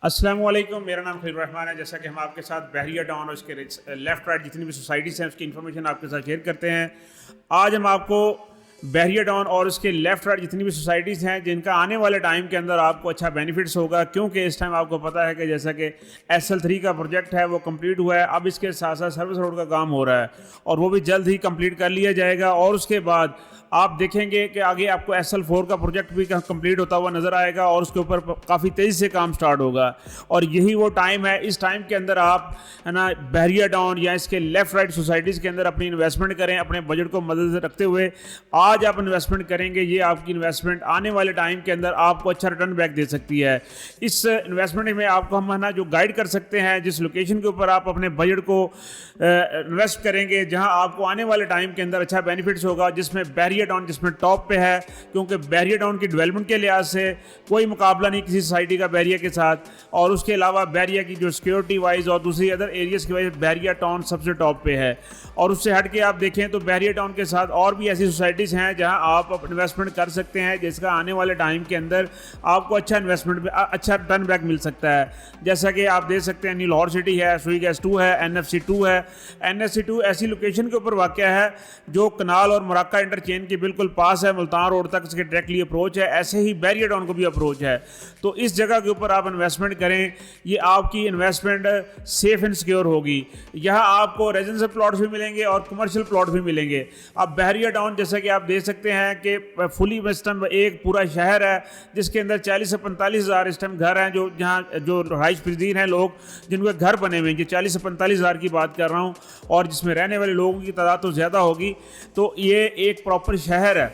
السلام علیکم، میرا نام خلیل الرحمان ہے۔ جیسا کہ ہم آپ کے ساتھ بحریہ ٹاؤن اور اس کے لیفٹ رائٹ جتنی بھی سوسائٹیز ہیں اس کی انفارمیشن آپ کے ساتھ شیئر کرتے ہیں۔ آج ہم آپ کو بحریہ ٹاؤن اور اس کے لیفٹ رائٹ جتنی بھی سوسائٹیز ہیں جن کا آنے والے ٹائم کے اندر آپ کو اچھا بینیفٹس ہوگا، کیونکہ اس ٹائم آپ کو پتہ ہے کہ جیسا کہ SL3 کا پروجیکٹ ہے وہ کمپلیٹ ہوا ہے، اب اس کے ساتھ ساتھ سروس روڈ کا کام ہو رہا ہے اور وہ بھی جلد ہی کمپلیٹ کر لیا جائے گا، اور اس کے بعد آپ دیکھیں گے کہ آگے آپ کو SL4 کا پروجیکٹ بھی کمپلیٹ ہوتا ہوا نظر آئے گا اور اس کے اوپر کافی تیزی سے کام سٹارٹ ہوگا۔ اور یہی وہ ٹائم ہے، اس ٹائم کے اندر آپ ہے نا بحریہ ٹاؤن یا اس کے لیفٹ رائٹ سوسائٹیز کے اندر اپنی انویسٹمنٹ کریں، اپنے بجٹ کو مد نظر رکھتے ہوئے آج آپ انویسٹمنٹ کریں گے، یہ آپ کی انویسٹمنٹ آنے والے ٹائم کے اندر آپ کو اچھا ریٹرن بیک دے سکتی ہے۔ اس انویسٹمنٹ میں آپ کو ہم ہے نا جو گائیڈ کر سکتے ہیں، جس لوکیشن کے اوپر آپ اپنے بجٹ کو انویسٹ کریں گے جہاں آپ کو آنے والے ٹائم کے اندر اچھا بینیفٹس ہوگا، جس میں بحریہ ٹاؤن جس میں ٹاپ پہ ہے، کیونکہ بحریہ ٹاؤن کی ڈیولپمنٹ کے لحاظ سے کوئی مقابلہ نہیں کسی سوسائٹی کا بحریہ کے ساتھ، اور اس کے علاوہ بحریہ کی جو سیکیورٹی وائز اور دوسری ادر ایریاز کی وجہ سے بحریہ ٹاؤن سب سے ٹاپ پہ ہے۔ اور اس سے ہٹ کے آپ دیکھیں تو بحریہ ٹاؤن کے ساتھ اور بھی ایسی سوسائٹیز ہیں جہاں آپ انویسٹمنٹ کر سکتے ہیں، جس کا آنے والے ٹائم کے اندر آپ کو اچھا انویسٹمنٹ اچھا ریٹرن بیک مل سکتا ہے۔ جیسا کہ آپ دیکھ سکتے ہیں نیو لاہور سٹی ہے، سوئی گیس 2 ہے، NFC2 ہے۔ NFC2 ایسی لوکیشن کے اوپر واقع ہے جو کنال اور مراکہ انٹرچینج کے بالکل پاس ہے، ملتان روڈ تک اس کے ڈائریکٹلی اپروچ ہے، ایسے ہی بحریہ ٹاؤن کو بھی اپروچ ہے۔ تو اس جگہ کے اوپر آپ انویسٹمنٹ کریں، یہ آپ کی انویسٹمنٹ سیف اینڈ سیکیور ہوگی۔ یہاں آپ کو ریزیڈنشل پلاٹس بھی ملیں گے اور کمرشل پلاٹ بھی ملیں گے۔ اب بحریہ ٹاؤن جیسا کہ آپ دیکھ سکتے ہیں کہ فلی ویسٹرن ایک پورا شہر ہے جس کے اندر 40 سے 45 ہزار اس ٹائم گھر ہیں، جو جہاں جو رہائش پذیر ہیں لوگ جن کے گھر بنے ہوئے ہیں، یہ 40 سے 45 ہزار کی بات کر رہا ہوں، اور جس میں رہنے والے لوگوں کی تعداد تو زیادہ ہوگی۔ تو یہ ایک پراپر شہر ہے،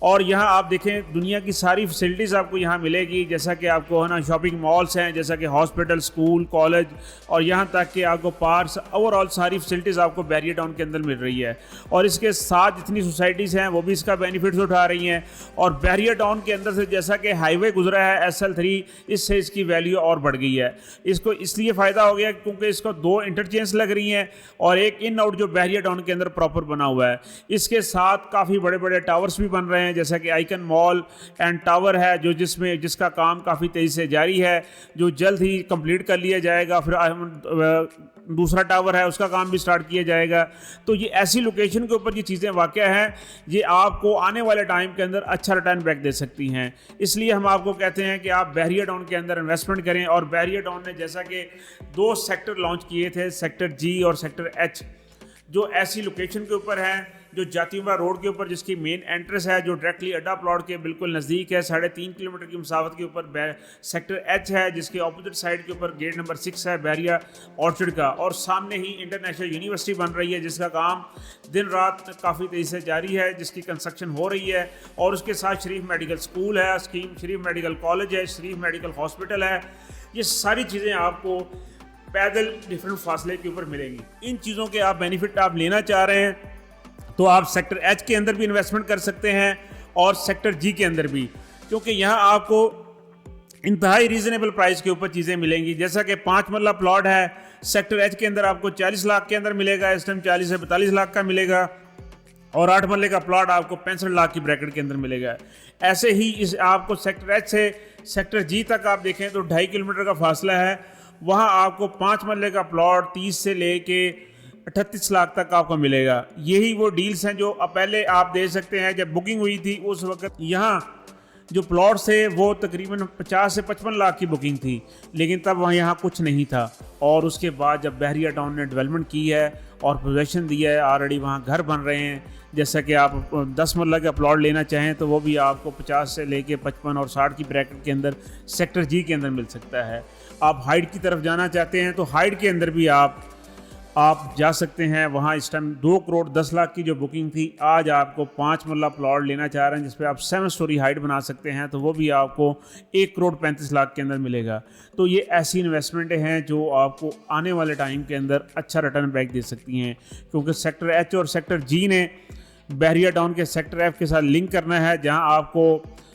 اور یہاں آپ دیکھیں دنیا کی ساری فیسلٹیز آپ کو یہاں ملے گی، جیسا کہ آپ کو ہے نا شاپنگ مالس ہیں، جیسا کہ ہاسپٹل، اسکول، کالج، اور یہاں تک کہ آپ کو پارکس، اوور آل ساری فیسلٹیز آپ کو بحریہ ٹاؤن کے اندر مل رہی ہے۔ اور اس کے ساتھ جتنی سوسائٹیز ہیں وہ بھی اس کا بینیفٹس اٹھا رہی ہیں، اور بحریہ ٹاؤن کے اندر سے جیسا کہ ہائی وے گزرا ہے SL3، اس سے اس کی ویلیو اور بڑھ گئی ہے۔ اس کو اس لیے فائدہ ہو گیا کیونکہ اس کو 2 انٹرچینج لگ رہی ہیں اور ایک ان آؤٹ جو بحریہ ٹاؤن کے اندر پراپر بنا ہوا ہے۔ اس کے ساتھ کافی بڑے بڑے ٹاورس بھی بن رہے ہیں، جیسا کہ آئیکن مال اینڈ ٹاور ہے جو جس کا کام کافی تیزی سے جاری ہے، جو جلد ہی کمپلیٹ کر لیا جائے گا۔ پھر دوسرا ٹاور ہے، اس کا کام بھی سٹارٹ کیا جائے گا۔ تو یہ ایسی لوکیشن کے اوپر یہ چیزیں واقع ہیں، یہ آپ کو آنے والے ٹائم کے اندر اچھا ریٹرن بیک دے سکتی ہیں۔ اس لیے ہم آپ کو کہتے ہیں کہ آپ بحریہ ٹاؤن کے اندر انویسٹمنٹ کریں۔ اور بحریہ ٹاؤن نے جیسا کہ 2 سیکٹر لانچ کیے تھے، سیکٹر G اور سیکٹر H، جو ایسی لوکیشن کے اوپر ہیں جو جاتیمبا روڈ کے اوپر، جس کی مین انٹرنس ہے جو ڈائریکٹلی اڈا پلاٹ کے بالکل نزدیک ہے، 3.5 کلومیٹر کی مسافت کے اوپر سیکٹر H ہے، جس کے اپوزٹ سائڈ کے اوپر گیٹ نمبر 6 ہے بحریہ آرچرڈ کا، اور سامنے ہی انٹرنیشنل یونیورسٹی بن رہی ہے جس کا کام دن رات کافی تیزی سے جاری ہے، جس کی کنسٹرکشن ہو رہی ہے، اور اس کے ساتھ شریف میڈیکل اسکول ہے، شریف میڈیکل کالج ہے، شریف میڈیکل ہاسپٹل ہے۔ یہ ساری چیزیں آپ کو پیدل ڈفرینٹ فاصلے کے اوپر ملیں گی۔ ان چیزوں کے آپ بینیفٹ آپ لینا چاہ رہے ہیں تو آپ سیکٹر H کے اندر بھی انویسٹمنٹ کر سکتے ہیں اور سیکٹر G کے اندر بھی، کیونکہ یہاں آپ کو انتہائی ریزنیبل پرائز کے اوپر چیزیں ملیں گی۔ جیسا کہ 5 مرلہ پلاٹ ہے سیکٹر H کے اندر، آپ کو 40 لاکھ کے اندر ملے گا، اس ٹائم 40 سے 42 لاکھ کا ملے گا، اور 8 مرلے کا پلاٹ آپ کو 65 لاکھ کی بریکٹ کے اندر ملے گا۔ ایسے ہی اس آپ کو سیکٹر H سے سیکٹر G تک آپ دیکھیں تو 2.5 کلومیٹر کا فاصلہ ہے، وہاں آپ کو 5 مرلے کا پلاٹ 30 سے لے کے 38 لاکھ تک آپ کو ملے گا۔ یہی وہ ڈیلز ہیں جو پہلے آپ دے سکتے ہیں۔ جب بکنگ ہوئی تھی اس وقت یہاں جو پلاٹس تھے وہ تقریباً 50 سے 55 لاکھ کی بکنگ تھی، لیکن تب وہاں یہاں کچھ نہیں تھا، اور اس کے بعد جب بحریہ ٹاؤن نے ڈیولپمنٹ کی ہے اور پوزیشن دیا ہے، آلریڈی وہاں گھر بن رہے ہیں۔ جیسا کہ آپ 10 مرلہ کا پلاٹ لینا چاہیں تو وہ بھی آپ کو 50 سے لے کے 55 اور 60 کی بریکٹ کے اندر سیکٹر G کے اندر مل سکتا ہے۔ آپ ہائٹ کی طرف جانا چاہتے ہیں تو ہائٹ کے اندر بھی آپ جا سکتے ہیں، وہاں اس ٹائم 2 کروڑ 10 لاکھ کی جو بکنگ تھی، آج آپ کو 5 مرلہ پلاٹ لینا چاہ رہے ہیں جس پہ آپ 7 سٹوری ہائٹ بنا سکتے ہیں، تو وہ بھی آپ کو 1 کروڑ 35 لاکھ کے اندر ملے گا۔ تو یہ ایسی انویسٹمنٹیں ہیں جو آپ کو آنے والے ٹائم کے اندر اچھا ریٹرن بیک دے سکتی ہیں، کیونکہ سیکٹر H اور سیکٹر G نے بحریہ ٹاؤن کے سیکٹر F کے ساتھ لنک کرنا ہے، جہاں آپ کو